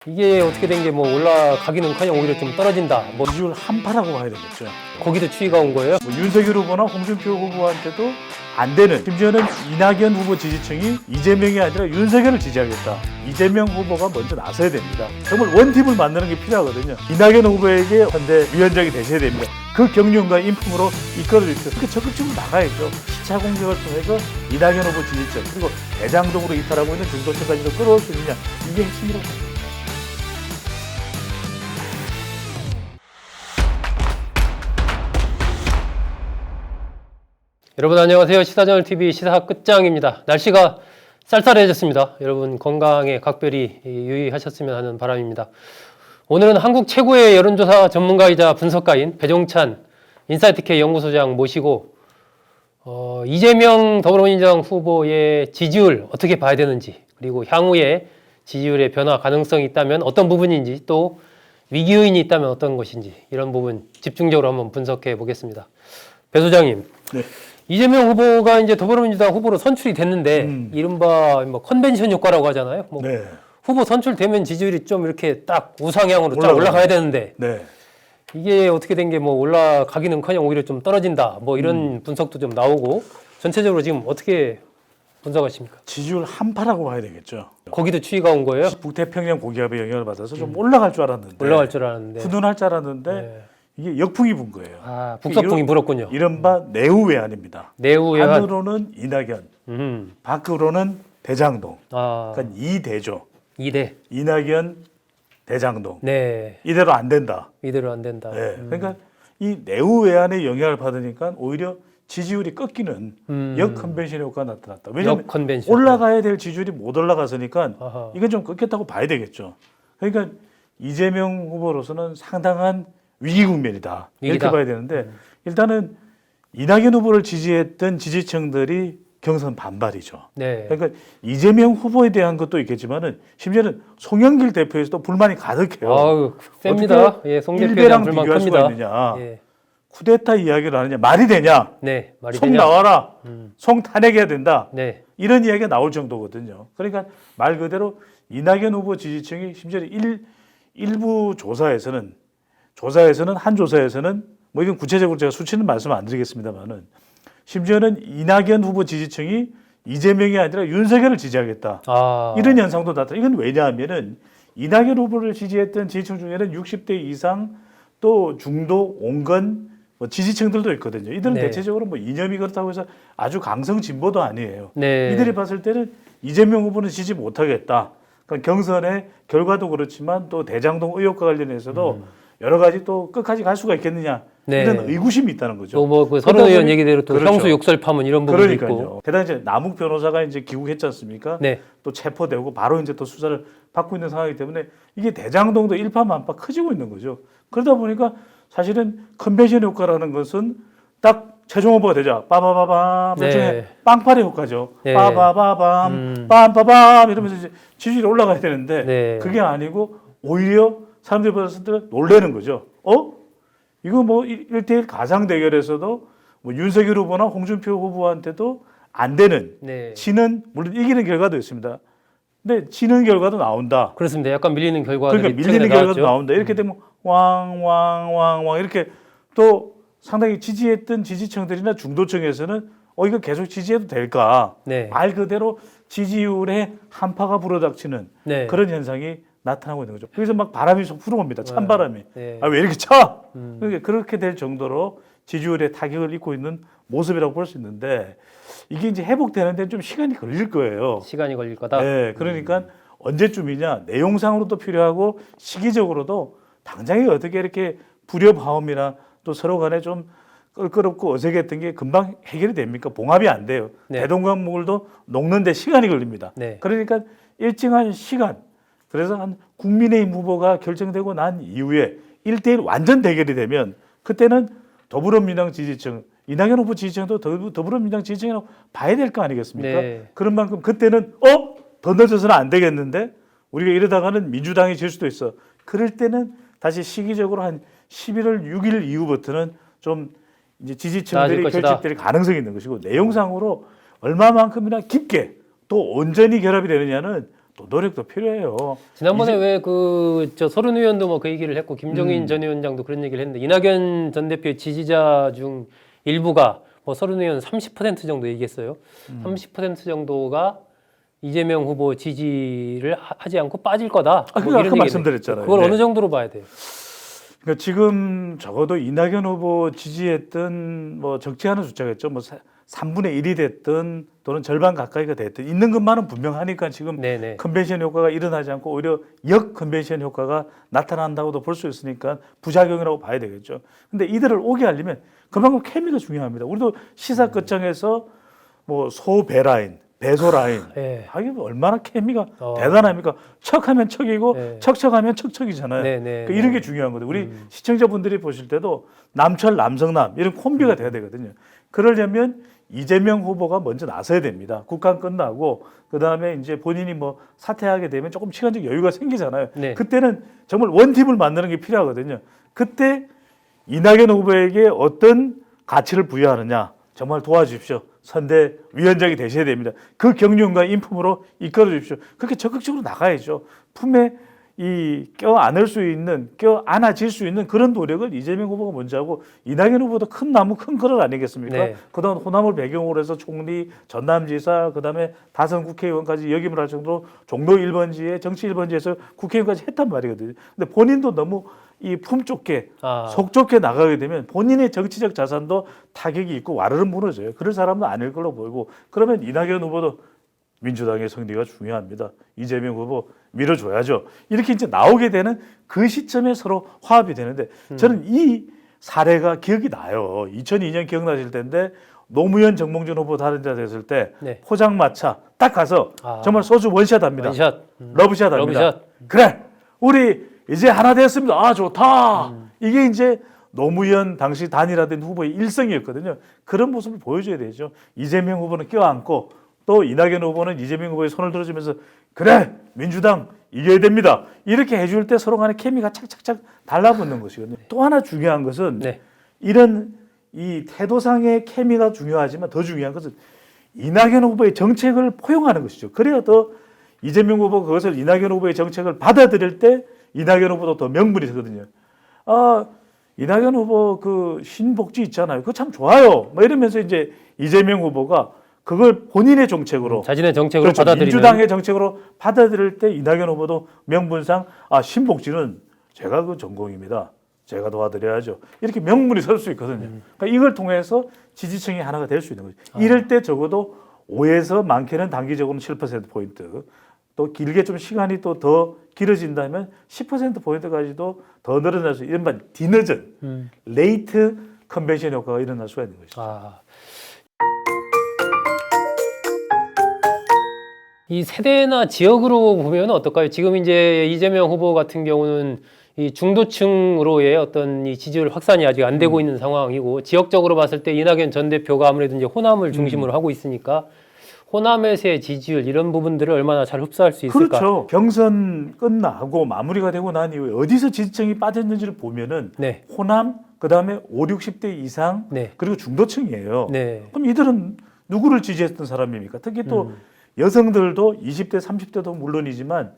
이게 어떻게 된 게 뭐 올라가기는커녕 오히려 좀 떨어진다. 뭐 지지율 한파라고 봐야 되겠죠. 거기도 추이가 온 거예요. 뭐 윤석열 후보나 홍준표 후보한테도 안 되는, 심지어는 이낙연 후보 지지층이 이재명이 아니라 윤석열을 지지하겠다. 이재명 후보가 먼저 나서야 됩니다. 정말 원팀을 만드는 게 필요하거든요. 이낙연 후보에게 현대 위원장이 되셔야 됩니다. 그 경륜과 인품으로 이끌어주십시오. 그렇게 적극적으로 나가야죠. 시차 공격을 통해서 이낙연 후보 지지층 그리고 대장동으로 이탈하고 있는 중도층까지도 끌어올 수 있느냐, 이게 핵심이라고 합니다. 여러분 안녕하세요. 시사저널TV 시사 끝장입니다. 날씨가 쌀쌀해졌습니다. 여러분 건강에 각별히 유의하셨으면 하는 바람입니다. 오늘은 한국 최고의 여론조사 전문가이자 분석가인 배종찬 인사이트K 연구소장 모시고 이재명 더불어민주당 후보의 지지율 어떻게 봐야 되는지, 그리고 향후에 지지율의 변화 가능성이 있다면 어떤 부분인지, 또 위기 요인이 있다면 어떤 것인지, 이런 부분 집중적으로 한번 분석해 보겠습니다. 배 소장님, 네. 이재명 후보가 이제 더불어민주당 후보로 선출이 됐는데 이른바 뭐 컨벤션 효과라고 하잖아요. 뭐 네. 후보 선출되면 지지율이 좀 이렇게 딱 우상향으로 쫙 올라가야 되는데 네. 이게 어떻게 된 게 뭐 올라가기는커녕 오히려 좀 떨어진다. 뭐 이런 분석도 좀 나오고, 전체적으로 지금 어떻게 분석하십니까? 지지율 한파라고 봐야 되겠죠. 거기도 추이가 온 거예요? 북태평양 고기압의 영향을 받아서 좀 올라갈 줄 알았는데, 올라갈 줄 알았는데 훈훈할 줄 알았는데 네. 이게 역풍이 분 거예요. 아, 북서풍이 불었군요. 이른바 내후외환입니다. 내후외환. 안으로는 이낙연, 밖으로는 대장동. 아, 그러니까 이대죠. 2대. 이낙연, 대장동. 네. 이대로 안 된다. 이대로 안 된다. 네. 그러니까 이 내후외환의 영향을 받으니까 오히려 지지율이 꺾이는 역컨벤션 효과가 나타났다. 왜냐하면 역컨벤션. 올라가야 될 지지율이 못 올라갔으니까 아하. 이건 좀 꺾였다고 봐야 되겠죠. 그러니까 이재명 후보로서는 상당한 위기 국면이다, 이렇게 위기다. 봐야 되는데, 일단은 이낙연 후보를 지지했던 지지층들이 경선 반발이죠. 네. 그러니까 이재명 후보에 대한 것도 있겠지만은 심지어는 송영길 대표에서도 불만이 가득해요. 아우, 셉니다. 어떻게 예, 송 대표에 일베랑 대한 불만 비교할 수가 큽니다. 있느냐. 예. 쿠데타 이야기를 하느냐, 말이 되냐. 네, 말이 송 되냐? 나와라. 송 탄핵해야 된다. 네. 이런 이야기가 나올 정도거든요. 그러니까 말 그대로 이낙연 후보 지지층이 심지어 일부 조사에서는 한 조사에서는 뭐 이건 구체적으로 제가 수치는 말씀 안 드리겠습니다만은, 심지어는 이낙연 후보 지지층이 이재명이 아니라 윤석열을 지지하겠다. 아, 이런 현상도 나타나. 이건 왜냐하면은 이낙연 후보를 지지했던 지지층 중에는 60대 이상 또 중도 온건 뭐 지지층들도 있거든요. 이들은 네. 대체적으로 뭐 이념이 그렇다고 해서 아주 강성 진보도 아니에요. 네. 이들이 봤을 때는 이재명 후보는 지지 못하겠다. 그러니까 경선의 결과도 그렇지만 또 대장동 의혹과 관련해서도 여러 가지 또 끝까지 갈 수가 있겠느냐, 네. 이런 의구심이 있다는 거죠. 또 뭐 그 서른 의원 얘기대로 또 그렇죠. 형수 욕설 파문 이런 부분도 그러니까요. 있고. 게다가 이제 남욱 변호사가 이제 귀국했지 않습니까? 네. 또 체포되고 바로 이제 또 수사를 받고 있는 상황이기 때문에 이게 대장동도 일파만파 커지고 있는 거죠. 그러다 보니까 사실은 컨벤션 효과라는 것은 딱 최종 후보가 되자 빠바바밤, 네. 일종의 빵파리 효과죠. 네. 빠바바밤, 빰빠밤 이러면서 이제 지지율이 올라가야 되는데 네. 그게 아니고 오히려 사람들이 봤을 때 놀라는 거죠. 이거 뭐 1대1 가상 대결에서도 뭐 윤석열 후보나 홍준표 후보한테도 안 되는, 네. 지는, 물론 이기는 결과도 있습니다. 근데 지는 결과도 나온다. 그렇습니다. 약간 밀리는 결과들이 그러니까 최근에 밀리는 결과도 나왔죠. 나온다. 이렇게 되면 왕 이렇게 또 상당히 지지했던 지지층들이나 중도층에서는 이거 계속 지지해도 될까? 네. 말 그대로 지지율에 한파가 불어닥치는 네. 그런 현상이 나타나고 있는 거죠. 그래서 막 바람이 속 불어옵니다. 찬바람이. 네. 왜 이렇게 차? 그러니까 그렇게 될 정도로 지지율에 타격을 입고 있는 모습이라고 볼 수 있는데, 이게 이제 회복되는 데는 좀 시간이 걸릴 거예요. 시간이 걸릴 거다. 네, 그러니까 언제쯤이냐, 내용상으로도 필요하고 시기적으로도 당장에 어떻게 이렇게 불협화음이나 또 서로 간에 좀 껄끄럽고 어색했던 게 금방 해결이 됩니까? 봉합이 안 돼요. 네. 대동강물도 녹는데 시간이 걸립니다. 네. 그러니까 일정한 시간, 그래서 한 국민의힘 후보가 결정되고 난 이후에 1대1 완전 대결이 되면 그때는 더불어민주당 지지층, 이낙연 후보 지지층도 더불어민주당 지지층이라고 봐야 될 거 아니겠습니까? 네. 그런 만큼 그때는 더 늦어서는 안 되겠는데 우리가 이러다가는 민주당이 질 수도 있어. 그럴 때는 다시 시기적으로 한 11월 6일 이후부터는 좀 이제 지지층들이 결집될 가능성이 있는 것이고, 내용상으로 얼마만큼이나 깊게 또 온전히 결합이 되느냐는 또 노력도 필요해요. 지난번에 왜 그 저 서른 의원도 뭐 그 얘기를 했고 김종인 음. 전 위원장도 그런 얘기를 했는데 이낙연 전 대표의 지지자 중 일부가 뭐 서른 의원 30% 정도 얘기했어요. 30% 정도가 이재명 후보 지지를 하지 않고 빠질 거다. 아, 뭐 그거 아까 얘기를 말씀드렸잖아요. 그걸 네. 어느 정도로 봐야 돼요? 그러니까 지금 적어도 이낙연 후보 지지했던 뭐 적지않은 숫자겠죠. 뭐 3분의 1이 됐든 또는 절반 가까이가 됐든 있는 것만은 분명하니까 지금 네네. 컨벤션 효과가 일어나지 않고 오히려 역 컨벤션 효과가 나타난다고도 볼 수 있으니까 부작용이라고 봐야 되겠죠. 근데 이들을 오게 하려면 그만큼 케미가 중요합니다. 우리도 시사 끝장에서 뭐 소배라인, 배소라인 예. 하긴 얼마나 케미가 대단합니까? 척하면 척이고 네. 척척하면 척척이잖아요. 네네. 그러니까 이런 게 중요한 거죠. 우리 시청자분들이 보실 때도 남철, 남성남 이런 콤비가 돼야 되거든요. 그러려면 이재명 후보가 먼저 나서야 됩니다. 국감 끝나고 그다음에 이제 본인이 뭐 사퇴하게 되면 조금 시간적 여유가 생기잖아요. 네. 그때는 정말 원팀을 만드는 게 필요하거든요. 그때 이낙연 후보에게 어떤 가치를 부여하느냐 정말 도와주십시오. 선대위원장이 되셔야 됩니다. 그 경륜과 인품으로 이끌어 주십시오. 그렇게 적극적으로 나가야죠. 품에 껴안을 수 있는, 껴안아질 수 있는 그런 노력을 이재명 후보가 먼저 하고 이낙연 후보도 큰 나무 큰 그릇 아니겠습니까? 네. 그다음 호남을 배경으로 해서 총리, 전남지사, 그다음에 다선 국회의원까지 역임을 할 정도로 종로 1번지에 정치 1번지에서 국회의원까지 했단 말이거든요. 근데 본인도 너무 이 품 좁게 속 좁게 나가게 되면 본인의 정치적 자산도 타격이 있고 와르르 무너져요. 그럴 사람은 아닐 걸로 보이고 그러면 이낙연 후보도 민주당의 승리가 중요합니다. 이재명 후보 밀어줘야죠. 이렇게 이제 나오게 되는 그 시점에 서로 화합이 되는데 저는 이 사례가 기억이 나요. 2002년 기억나실 텐데 노무현 정몽준 후보 다른자 됐을 때 네. 포장마차 딱 가서 정말 소주 원샷 합니다. 원샷. 러브샷 합니다. 러브샷. 그래 우리 이제 하나 됐습니다. 아 좋다. 이게 이제 노무현 당시 단일화된 후보의 일성이었거든요. 그런 모습을 보여줘야 되죠. 이재명 후보는 껴안고 또 이낙연 후보는 이재명 후보의 손을 들어주면서 그래 민주당 이겨야 됩니다. 이렇게 해줄 때 서로 간의 케미가 착착착 달라붙는 것이거든요. 또 하나 중요한 것은 네. 이런 이 태도상의 케미가 중요하지만 더 중요한 것은 이낙연 후보의 정책을 포용하는 것이죠. 그래야 더 이재명 후보가 그것을 이낙연 후보의 정책을 받아들일 때 이낙연 후보도 더 명분이 서거든요. 아 이낙연 후보 그 신복지 있잖아요. 그거 참 좋아요. 뭐 이러면서 이제 이재명 후보가 그걸 본인의 정책으로 자신의 정책으로 그렇죠. 받아들이는 민주당의 정책으로 받아들일 때 이낙연 후보도 명분상 아 신복지는 제가 그 전공입니다. 제가 도와드려야죠. 이렇게 명분이 설 수 있거든요. 그러니까 이걸 통해서 지지층이 하나가 될 수 있는 거죠. 이럴 때 적어도 5에서 많게는 단기적으로는 7%포인트 또 길게 좀 시간이 또 더 길어진다면 10%포인트까지도 더 늘어날 수 이른바 뒤늦은 레이트 컨벤션 효과가 일어날 수가 있는 것이죠. 이 세대나 지역으로 보면 어떨까요? 지금 이제 이재명 후보 같은 경우는 이 중도층으로의 어떤 이 지지율 확산이 아직 안 되고 있는 상황이고 지역적으로 봤을 때 이낙연 전 대표가 아무래도 이제 호남을 중심으로 하고 있으니까 호남에서의 지지율 이런 부분들을 얼마나 잘 흡수할 수 있을까? 그렇죠. 경선 끝나고 마무리가 되고 난 이후에 어디서 지지층이 빠졌는지를 보면은 네. 호남, 그다음에 5, 60대 이상 네. 그리고 중도층이에요. 네. 그럼 이들은 누구를 지지했던 사람입니까? 특히 또 여성들도 20대, 30대도 물론이지만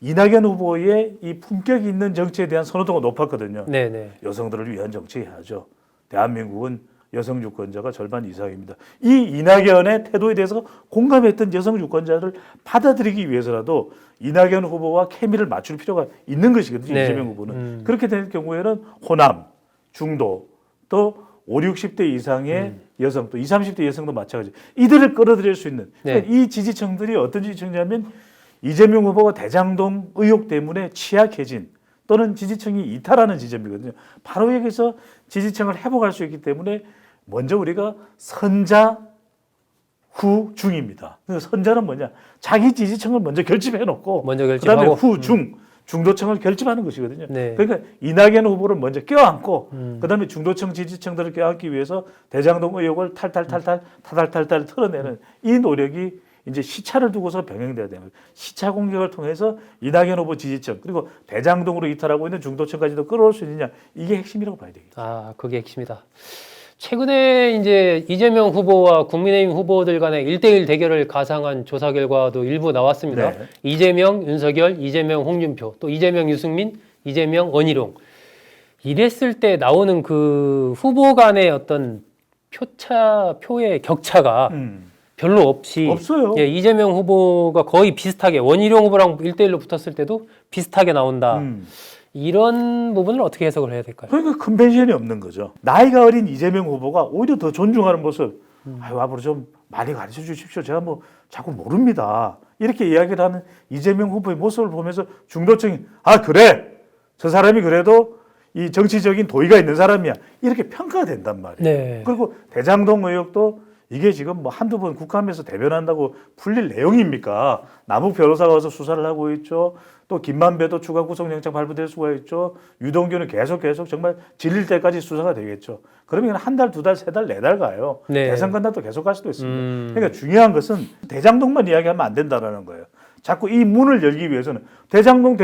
이낙연 후보의 이 품격이 있는 정치에 대한 선호도가 높았거든요. 네, 네. 여성들을 위한 정치해야죠. 대한민국은 여성 유권자가 절반 이상입니다. 이 이낙연의 태도에 대해서 공감했던 여성 유권자를 받아들이기 위해서라도 이낙연 후보와 케미를 맞출 필요가 있는 것이거든요. 네. 이재명 후보는. 그렇게 될 경우에는 호남, 중도, 또 5, 60대 이상의 여성, 또 20, 30대 여성도 마찬가지. 이들을 끌어들일 수 있는 네. 이 지지층들이 어떤 지지층이냐면 이재명 후보가 대장동 의혹 때문에 취약해진 또는 지지층이 이탈하는 지점이거든요. 바로 여기서 지지층을 회복할 수 있기 때문에 먼저 우리가 선자 후 중입니다. 선자는 뭐냐? 자기 지지층을 먼저 결집해 놓고 먼저 그다음에 결집하고 후 중 중도층을 결집하는 것이거든요. 네. 그러니까 이낙연 후보를 먼저 껴안고 그다음에 중도층 지지층들을 껴안기 위해서 대장동 의혹을 탈탈 털어내는 이 노력이 이제 시차를 두고서 병행돼야 되는 거예요. 시차 공격을 통해서 이낙연 후보 지지층 그리고 대장동으로 이탈하고 있는 중도층까지도 끌어올 수 있느냐 이게 핵심이라고 봐야 되겠죠. 그게 핵심이다. 최근에 이제 이재명 후보와 국민의힘 후보들 간의 1대1 대결을 가상한 조사 결과도 일부 나왔습니다. 네. 이재명, 윤석열, 이재명, 홍준표, 또 이재명, 유승민, 이재명, 원희룡. 이랬을 때 나오는 그 후보 간의 어떤 표의 격차가 별로 없이 없어요. 예, 이재명 후보가 거의 비슷하게 원희룡 후보랑 1대1로 붙었을 때도 비슷하게 나온다. 이런 부분을 어떻게 해석을 해야 될까요? 그러니까 컨벤션이 없는 거죠. 나이가 어린 이재명 후보가 오히려 더 존중하는 모습. 아유, 앞으로 좀 많이 가르쳐 주십시오. 제가 뭐 자꾸 모릅니다. 이렇게 이야기를 하는 이재명 후보의 모습을 보면서 중도층이 아 그래 저 사람이 그래도 이 정치적인 도의가 있는 사람이야 이렇게 평가가 된단 말이에요. 네. 그리고 대장동 의혹도 이게 지금 뭐 한두 번 국감에서 대변한다고 풀릴 내용입니까? 남욱 변호사가 와서 수사를 하고 있죠. 또 김만배도 추가 구속영장 발부될 수가 있죠. 유동규는 계속 정말 질릴 때까지 수사가 되겠죠. 그러면 한 달, 두 달, 세 달, 네 달 가요. 네. 대선 끝나도 계속 갈 수도 있습니다. 그러니까 중요한 것은 대장동만 이야기하면 안 된다는 거예요. 자꾸 이 문을 열기 위해서는 대장동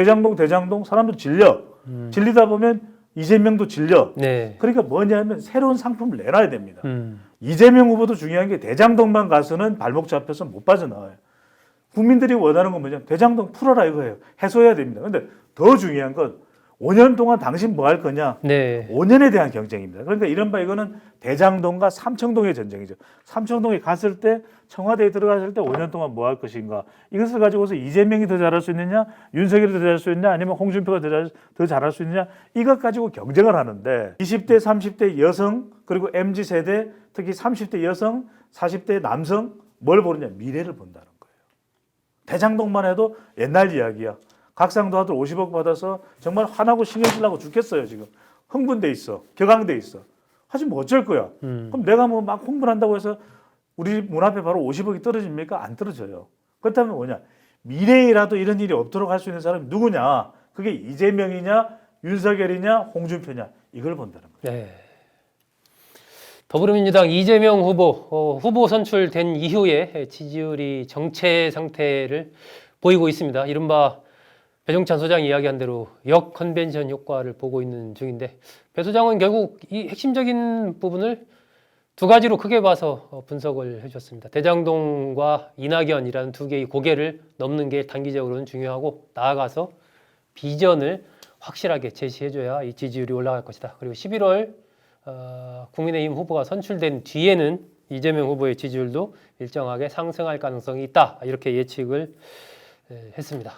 사람도 질려. 질리다 보면 이재명도 질려. 네. 그러니까 뭐냐면 새로운 상품을 내놔야 됩니다. 이재명 후보도 중요한 게 대장동만 가서는 발목 잡혀서 못 빠져나와요. 국민들이 원하는 건 뭐냐면 대장동 풀어라 이거예요. 해소해야 됩니다. 그런데 더 중요한 건 5년 동안 당신 뭐 할 거냐? 네. 5년에 대한 경쟁입니다. 그러니까 이른바 이거는 대장동과 삼청동의 전쟁이죠. 삼청동에 갔을 때 청와대에 들어갔을 때 5년 동안 뭐 할 것인가? 이것을 가지고서 이재명이 더 잘할 수 있느냐? 윤석열이 더 잘할 수 있느냐? 아니면 홍준표가 더 잘할 수 있느냐? 이것 가지고 경쟁을 하는데 20대, 30대 여성 그리고 MZ세대 특히 30대 여성, 40대 남성 뭘 보느냐? 미래를 본다는 거예요. 대장동만 해도 옛날 이야기야. 각상도 아들 50억 받아서 정말 화나고 신경 쓰려고 죽겠어요 지금. 흥분돼 있어. 격앙돼 있어. 하지만 뭐 어쩔 거야. 그럼 내가 뭐 막 홍보한다고 해서 우리 문 앞에 바로 50억이 떨어집니까? 안 떨어져요. 그렇다면 뭐냐. 미래에라도 이런 일이 없도록 할 수 있는 사람이 누구냐. 그게 이재명이냐 윤석열이냐 홍준표냐 이걸 본다는 거예요. 네. 더불어민주당 이재명 후보 선출된 이후에 지지율이 정체 상태를 보이고 있습니다. 이른바 배종찬 소장이 이야기한 대로 역 컨벤션 효과를 보고 있는 중인데 배 소장은 결국 이 핵심적인 부분을 두 가지로 크게 봐서 분석을 해주셨습니다. 대장동과 이낙연이라는 두 개의 고개를 넘는 게 단기적으로는 중요하고 나아가서 비전을 확실하게 제시해줘야 이 지지율이 올라갈 것이다. 그리고 11월 국민의힘 후보가 선출된 뒤에는 이재명 후보의 지지율도 일정하게 상승할 가능성이 있다. 이렇게 예측을 했습니다.